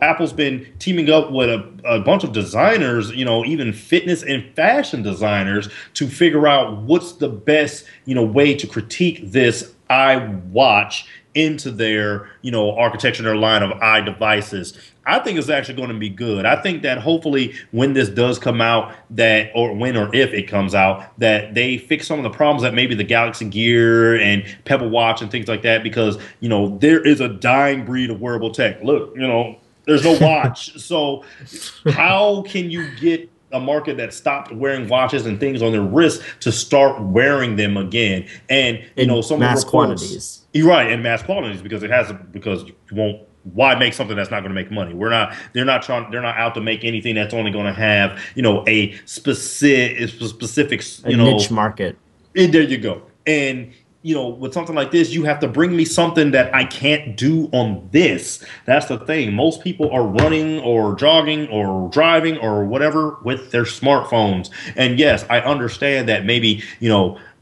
Apple's been teaming up with a bunch of designers, even fitness and fashion designers, to figure out what's the best way to critique this iWatch into their architecture, their line of iDevices. I think it's actually going to be good. I think that hopefully when this does come out, or when or if it comes out, that they fix some of the problems that maybe the Galaxy Gear and Pebble Watch and things like that, because there is a dying breed of wearable tech. Look, there's no watch. So how can you get a market that stopped wearing watches and things on their wrists to start wearing them again? And some mass of the reports, quantities. you're right, in mass quantities, because you won't. Why make something that's not going to make money? They're not out to make anything that's only going to have a specific niche market. There you go. And with something like this, you have to bring me something that I can't do on this. That's the thing. Most people are running or jogging or driving or whatever with their smartphones. And yes, I understand that maybe,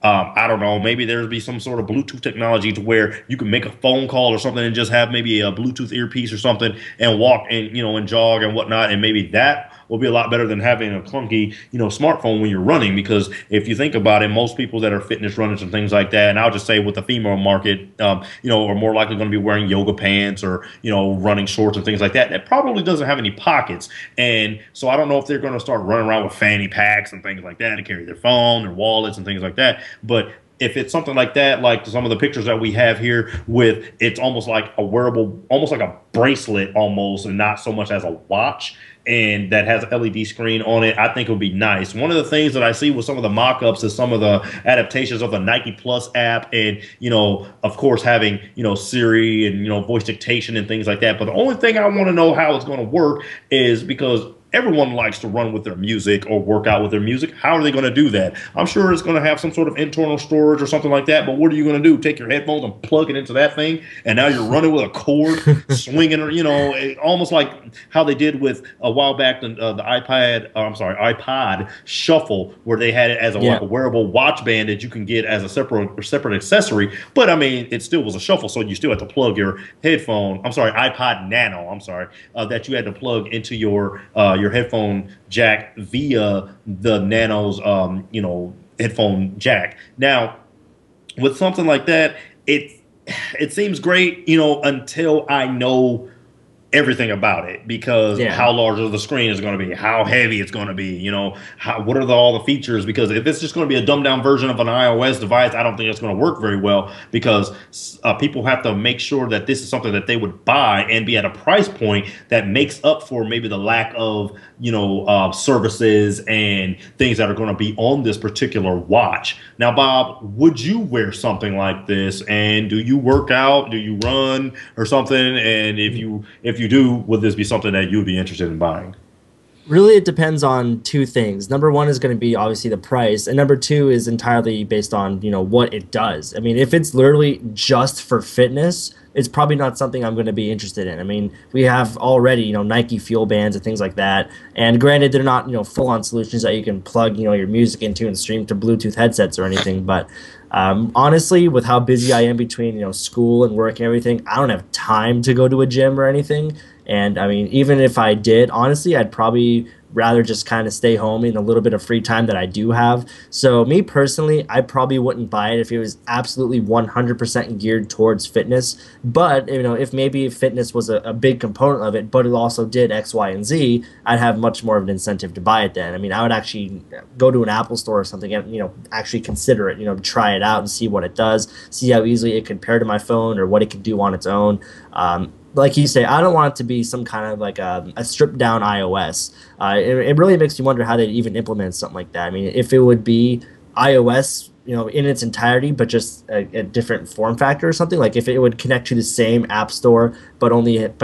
I don't know, maybe there'd be some sort of Bluetooth technology to where you can make a phone call or something and just have maybe a Bluetooth earpiece or something and walk and, and jog and whatnot. And maybe that will be a lot better than having a clunky, smartphone when you're running. Because if you think about it, most people that are fitness runners and things like that, and I'll just say with the female market, are more likely going to be wearing yoga pants or, running shorts and things like that. That probably doesn't have any pockets. And so I don't know if they're going to start running around with fanny packs and things like that to carry their phone, their wallets and things like that. But if it's something like that, like some of the pictures that we have here with, it's almost like a wearable, almost like a bracelet almost, and not so much as a watch, and that has an LED screen on it, I think it would be nice. One of the things that I see with some of the mock-ups is some of the adaptations of the Nike Plus app, and, of course, having, Siri and, voice dictation and things like that. But the only thing I want to know how it's going to work is because everyone likes to run with their music or work out with their music. How are they going to do that? I'm sure it's going to have some sort of internal storage or something like that, but what are you going to do? Take your headphones and plug it into that thing, and now you're running with a cord, swinging, almost like how they did with a while back the iPod Shuffle, where they had it as like a wearable watch band that you can get as a separate accessory. But I mean, it still was a shuffle, so you still had to plug your iPod Nano, that you had to plug into your headphone jack via the Nano's, headphone jack. Now, with something like that, it seems great, until I know everything about it, because how large the screen is going to be, how heavy it's going to be, what are all the features? Because if it's just going to be a dumbed down version of an iOS device, I don't think it's going to work very well, because people have to make sure that this is something that they would buy and be at a price point that makes up for maybe the lack of services and things that are going to be on this particular watch. Now, Bob, would you wear something like this? And do you work out? Do you run or something? And if you do, would this be something that you would be interested in buying? Really, it depends on two things. Number one is going to be obviously the price, and number two is entirely based on what it does. I mean, if it's literally just for fitness, it's probably not something I'm going to be interested in. I mean, we have already Nike Fuel Bands and things like that, and granted, they're not full-on solutions that you can plug your music into and stream to Bluetooth headsets or anything. But honestly, with how busy I am between school and work and everything, I don't have time to go to a gym or anything. And I mean, even if I did, honestly, I'd probably rather just kind of stay home in a little bit of free time that I do have. So me personally, I probably wouldn't buy it if it was absolutely 100% geared towards fitness. But if maybe fitness was a big component of it, but it also did X, Y, and Z, I'd have much more of an incentive to buy it then. I mean, I would actually go to an Apple store or something and actually consider it, try it out and see what it does, see how easily it can pair to my phone or what it can do on its own. Like you say, I don't want it to be some kind of like a stripped down iOS. It really makes me wonder how they'd even implement something like that. I mean, if it would be iOS in its entirety, but just a different form factor or something. Like if it would connect to the same app store, but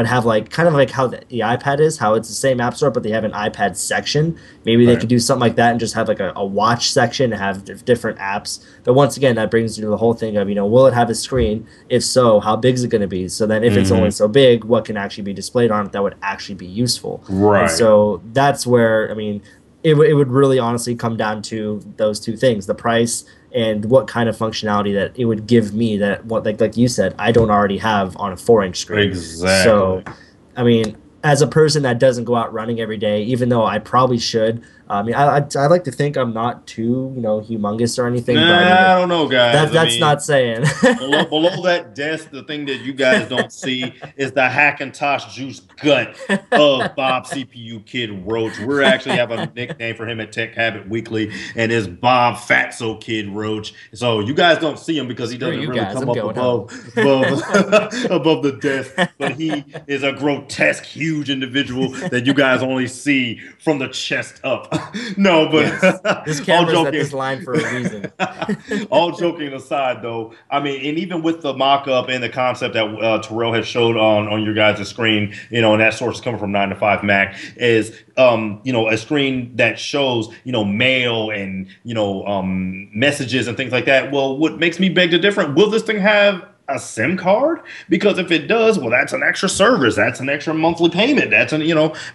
have like kind of like how the iPad is, how it's the same app store, but they have an iPad section. Maybe they Right. could do something like that and just have like a watch section and have different apps. But once again, that brings you to the whole thing of, will it have a screen? If so, how big is it going to be? So then if it's only Hmm. so big, what can actually be displayed on it that would actually be useful? And Right. so that's where, it would really honestly come down to those two things, the price and what kind of functionality that it would give me that what like you said, I don't already have on a 4-inch screen. So Exactly. as a person that doesn't go out running every day, even though I probably should, I like to think I'm not too, humongous or anything, but Nah, I don't know, guys. I that's mean, not saying. below that desk, the thing that you guys don't see is the Hackintosh juice gut of Bob CPU Kid Roach. We actually have a nickname for him at Tech Habit Weekly, and it's Bob Fatso Kid Roach. So you guys don't see him because he Screw doesn't you really guys, come I'm up going home. above above the desk. But he is a grotesque, huge individual that you guys only see from the chest up. No, Yes, this but all camera's at joking. this line for a reason. All joking aside, though, I mean, and even with the mock-up and the concept that Terrell has showed on your guys' screen, and that source is coming from 9 to 5 Mac, is a screen that shows mail and messages and things like that. Well, what makes me beg to differ? Will this thing have a SIM card? Because if it does, well, that's an extra service. That's an extra monthly payment. That's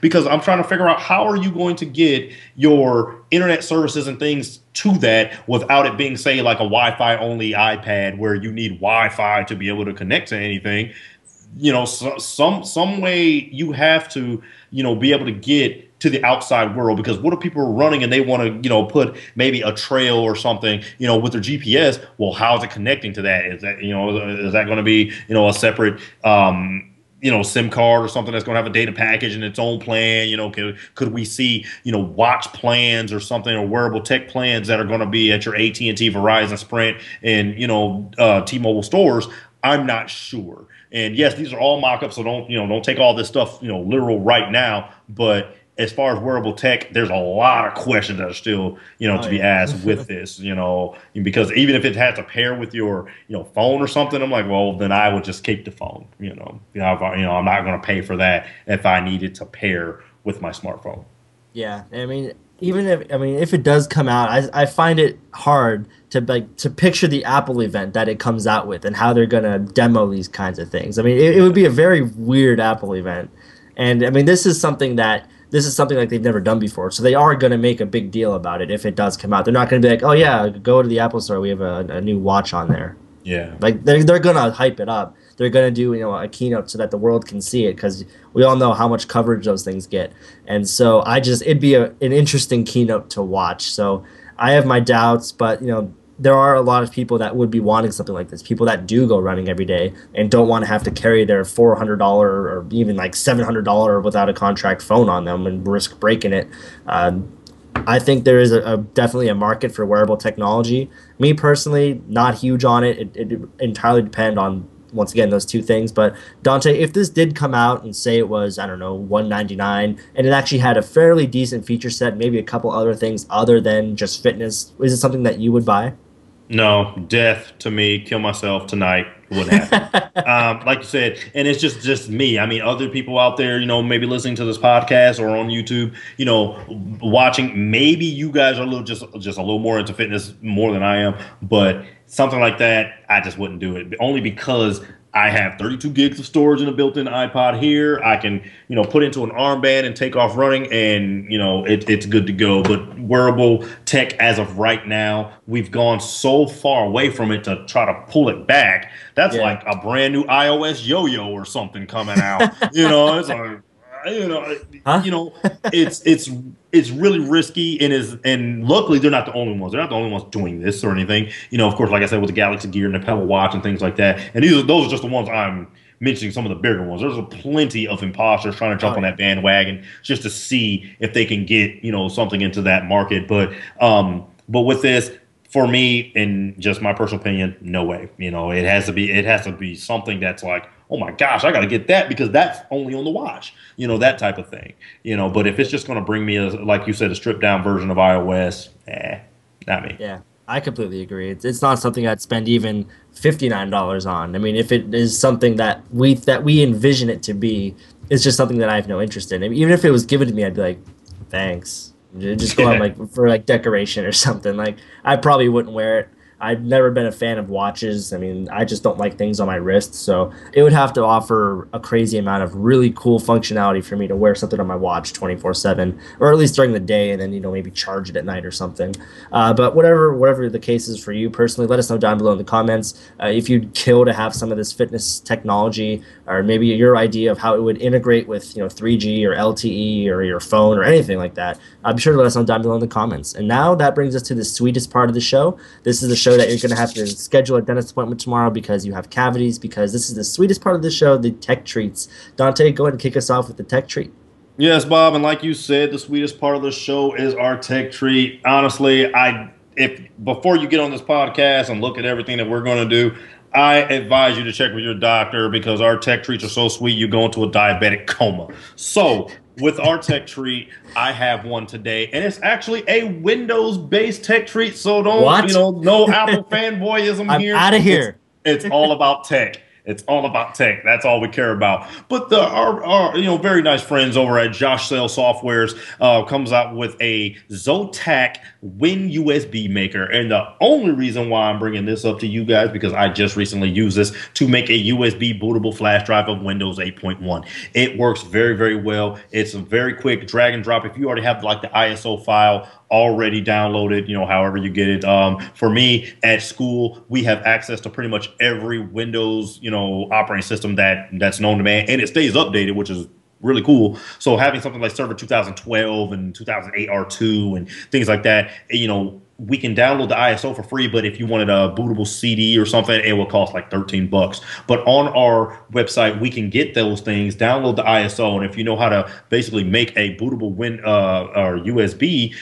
because I'm trying to figure out how are you going to get your internet services and things to that without it being, say, like a Wi-Fi only iPad where you need Wi-Fi to be able to connect to anything. Some way you have to be able to get to the outside world, because what if people are running and they want to put maybe a trail or something with their GPS? Well, how is it connecting to that? Is that going to be a separate SIM card or something that's going to have a data package in its own plan? Could we see watch plans or something, or wearable tech plans that are going to be at your AT&T, Verizon, Sprint, and T-Mobile stores? I'm not sure. And yes, these are all mock-ups, so don't take all this stuff literal right now. But as far as wearable tech, there's a lot of questions that are still Oh to be yeah. asked with this. Because even if it has to pair with your phone or something, I'm like, well, then I would just keep the phone. I'm not going to pay for that if I needed to pair with my smartphone. Yeah, even if it does come out, I find it hard to picture the Apple event that it comes out with and how they're gonna demo these kinds of things. It would be a very weird Apple event, and this is something like they've never done before. So they are gonna make a big deal about it if it does come out. They're not gonna be like, oh yeah, go to the Apple Store, we have a new watch on there. Yeah. Like they're gonna hype it up. They're gonna do a keynote so that the world can see it, because we all know how much coverage those things get. And so it'd be an interesting keynote to watch. So I have my doubts, but there are a lot of people that would be wanting something like this. People that do go running every day and don't want to have to carry their $400 or even like $700 without a contract phone on them and risk breaking it. I think there is definitely a market for wearable technology. Me personally, not huge on it. It entirely depend on, once again, those two things. But Dante, if this did come out and say it was, I don't know, 199, and it actually had a fairly decent feature set, maybe a couple other things other than just fitness, is it something that you would buy? No, death to me, kill myself tonight would happen. Like you said, and it's just me. I mean, other people out there, maybe listening to this podcast or on YouTube, watching. Maybe you guys are just a little more into fitness more than I am, but something like that, I just wouldn't do it. Only because I have 32 gigs of storage in a built-in iPod here. I can, put into an armband and take off running, and it's good to go. But wearable tech, as of right now, we've gone so far away from it to try to pull it back. That's Yeah. like a brand new iOS yo-yo or something coming out. It's like, you know, Huh? you know, it's really risky, and luckily they're not the only ones. They're not the only ones doing this or anything. Of course, like I said, with the Galaxy Gear and the Pebble Watch and things like that. And those are just the ones I'm mentioning. Some of the bigger ones. There's plenty of imposters trying to jump Oh on yeah. that bandwagon just to see if they can get something into that market. But with this, for me, in just my personal opinion, no way. It has to be something that's like, oh my gosh, I got to get that because that's only on the watch. That type of thing. But if it's just going to bring me, like you said, a stripped down version of iOS, not me. Yeah. I completely agree. It's not something I'd spend even $59 on. I mean, if it is something that we envision it to be, it's just something that I have no interest in. I mean, even if it was given to me, I'd be like, thanks. Just go on Yeah. like for like decoration or something. Like I probably wouldn't wear it. I've never been a fan of watches. I mean, I just don't like things on my wrist. So it would have to offer a crazy amount of really cool functionality for me to wear something on my watch 24/7, or at least during the day, and then maybe charge it at night or something. But whatever the case is for you personally, let us know down below in the comments if you'd kill to have some of this fitness technology, or maybe your idea of how it would integrate with 3G or LTE or your phone or anything like that. Be sure to let us know down below in the comments. And now that brings us to the sweetest part of the show. This is the show that you're going to have to schedule a dentist appointment tomorrow because you have cavities, because this is the sweetest part of the show, the tech treats. Dante, go ahead and kick us off with the tech treat. Yes, Bob, and like you said, the sweetest part of the show is our tech treat. Honestly, I if before you get on this podcast and look at everything that we're going to do, I advise you to check with your doctor because our tech treats are so sweet you go into a diabetic coma. So, with our tech treat, I have one today, and it's actually a Windows-based tech treat. So don't, What? no Apple fanboyism I'm here. out of here. It's all about tech. It's all about tech. That's all we care about. But our very nice friends over at Josh Sale Softwares comes out with a Zotac Win USB maker, and the only reason why I'm bringing this up to you guys because I just recently used this to make a USB bootable flash drive of Windows 8.1. It works very, very well. It's a very quick drag and drop. If you already have like the ISO file already downloaded, however you get it. For me at school, we have access to pretty much every Windows, operating system that's known to man, and it stays updated, which is really cool. So having something like Server 2012 and 2008 R2 and things like that, we can download the ISO for free, but if you wanted a bootable CD or something, it will cost like $13. But on our website, we can get those things, download the ISO, and if you know how to basically make a bootable or USB,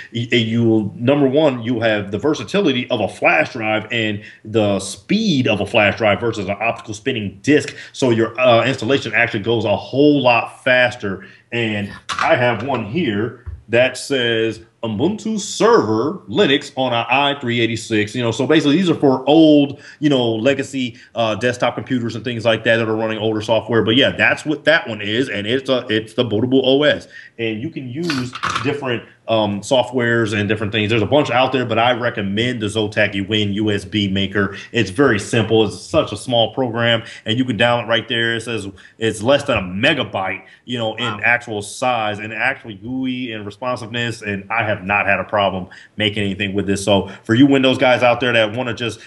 number one, you have the versatility of a flash drive and the speed of a flash drive versus an optical spinning disk. So your installation actually goes a whole lot faster. And I have one here that says Ubuntu Server Linux on an i386. So basically these are for old, legacy desktop computers and things like that are running older software. But yeah, that's what that one is, and it's the bootable OS. And you can use different softwares and different things. There's a bunch out there, but I recommend the Zotac Win USB maker. It's very simple. It's such a small program, and you can download right there. It says it's less than a megabyte, in actual size and actually GUI and responsiveness. And I have not had a problem making anything with this. So for you Windows guys out there that want to just,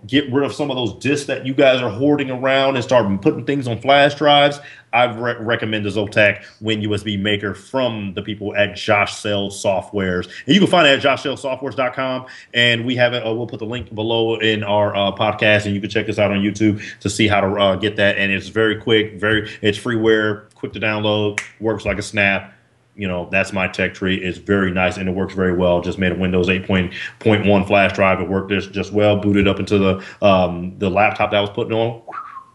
get rid of some of those disks that you guys are hoarding around and start putting things on flash drives, I recommend the Zotac Win USB maker from the people at Josh Sales Softwares. And you can find it at joshsalesoftwares.com. And we have it. We'll put the link below in our podcast, and you can check this out on YouTube to see how to get that. And it's very quick, it's freeware, quick to download, works like a snap. That's my tech tree. It's very nice, and it works very well. Just made a Windows 8.1 flash drive. It worked just well. Booted up into the laptop that I was putting on.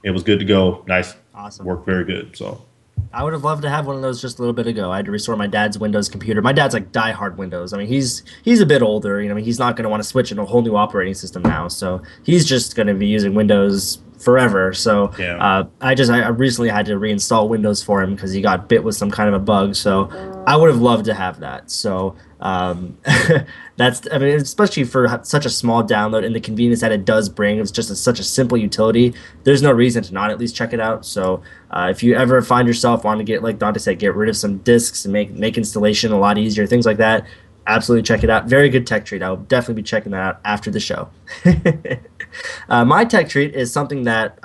It was good to go. Nice. Awesome. Worked very good. So I would have loved to have one of those just a little bit ago. I had to restore my dad's Windows computer. My dad's like diehard Windows. I mean, he's a bit older. He's not going to want to switch into a whole new operating system now. So he's just going to be using Windows forever. So yeah. I recently had to reinstall Windows for him because he got bit with some kind of a bug. So I would have loved to have that. So especially for such a small download and the convenience that it does bring. It's just such a simple utility. There's no reason to not at least check it out. So if you ever find yourself wanting to get, like Dante said, get rid of some disks and make installation a lot easier, things like that, absolutely check it out. Very good tech treat. I'll definitely be checking that out after the show. My tech treat is something that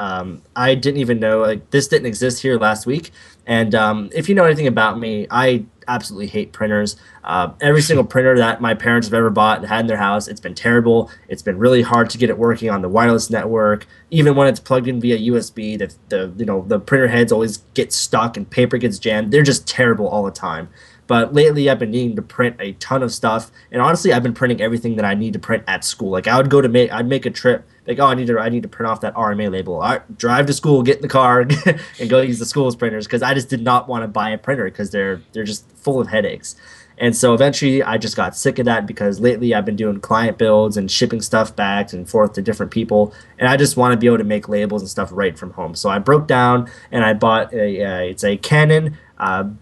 I didn't even know. Like, this didn't exist here last week. And if you know anything about me, I absolutely hate printers. Every single printer that my parents have ever bought and had in their house, it's been terrible. It's been really hard to get it working on the wireless network. Even when it's plugged in via USB, the printer heads always get stuck and paper gets jammed. They're just terrible all the time. But lately, I've been needing to print a ton of stuff, and honestly, I've been printing everything that I need to print at school. Like I'd make a trip, like, oh, I need to print off that RMA label. All right, drive to school, get in the car, and go use the school's printers because I just did not want to buy a printer because they're just full of headaches. And so eventually I just got sick of that because lately I've been doing client builds and shipping stuff back and forth to different people. And I just want to be able to make labels and stuff right from home. So I broke down and I bought it's a Canon Pixma,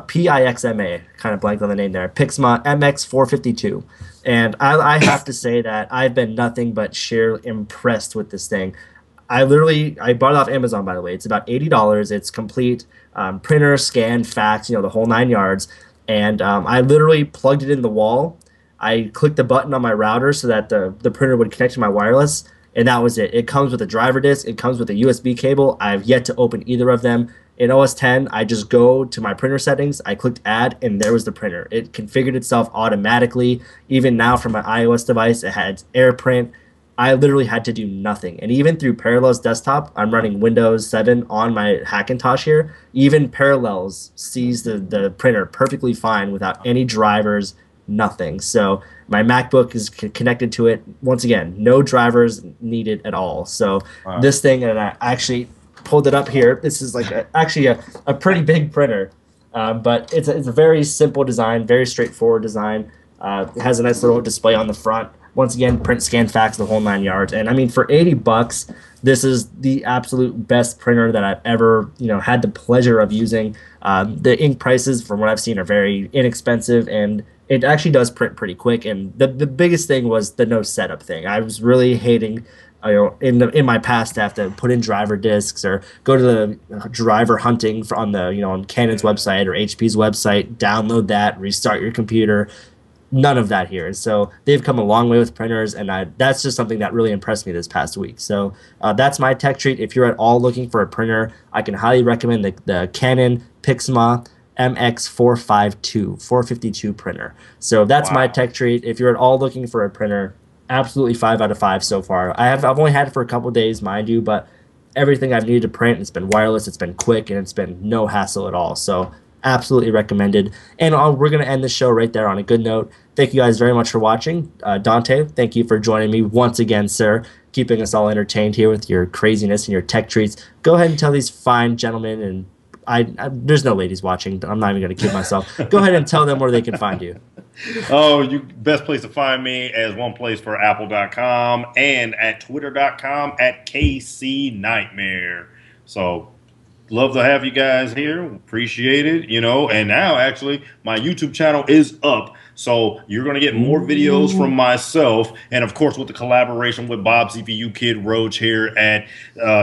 Pixma, kind of blanked on the name there, Pixma MX452. And I have to say that I've been nothing but sheer impressed with this thing. I bought it off Amazon, by the way. It's about $80. It's complete printer, scan, fax, the whole 9 yards. And I literally plugged it in the wall. I clicked the button on my router so that the printer would connect to my wireless, and that was it. It comes with a driver disc. It comes with a USB cable. I've yet to open either of them. In OS 10, I just go to my printer settings. I clicked add, and there was the printer. It configured itself automaticacally. Even now from my iOS device, it had AirPrint. I literally had to do nothing. And even through Parallels Desktop, I'm running Windows 7 on my Hackintosh here. Even Parallels sees the printer perfectly fine without any drivers, nothing. So my MacBook is connected to it. Once again, no drivers needed at all. So this thing, and I actually pulled it up here. This is like actually a pretty big printer. But it's a very simple design, very straightforward design. It has a nice little display on the front. Once again, print, scan, fax, the whole 9 yards. And I mean, for $80, this is the absolute best printer that I've ever, had the pleasure of using. The ink prices, from what I've seen, are very inexpensive, and it actually does print pretty quick. And the biggest thing was the no setup thing. I was really hating, in my past, to have to put in driver discs or go to the driver hunting on on Canon's website or HP's website, download that, restart your computer. None of that here. So they've come a long way with printers, and that's just something that really impressed me this past week. So that's my tech treat. If you're at all looking for a printer, I can highly recommend the Canon Pixma MX452 printer. So that's my tech treat. If you're at all looking for a printer, absolutely 5 out of 5 so far. I've only had it for a couple days, mind you, but everything I've needed to print, it's been wireless, it's been quick, and it's been no hassle at all. So absolutely recommended. And we're going to end the show right there on a good note. Thank you guys very much for watching. Dontae, thank you for joining me once again, sir, keeping us all entertained here with your craziness and your tech treats. Go ahead and tell these fine gentlemen, and there's no ladies watching. I'm not even going to kid myself. Go ahead and tell them where they can find you. Oh, best place to find me as one place for apple.com and at twitter.com at KC Nightmare. So love to have you guys here. Appreciate it, And now, actually, my YouTube channel is up. So you're going to get more videos from myself. And, of course, with the collaboration with Bob CPU Kid Roach here at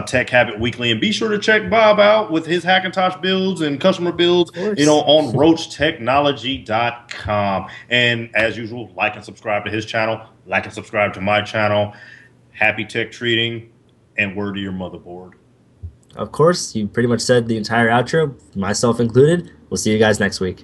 Tech Habit Weekly. And be sure to check Bob out with his Hackintosh builds and customer builds, on roachtechnology.com. And, as usual, like and subscribe to his channel. Like and subscribe to my channel. Happy tech treating. And word to your motherboard. Of course, you pretty much said the entire outro, myself included. We'll see you guys next week.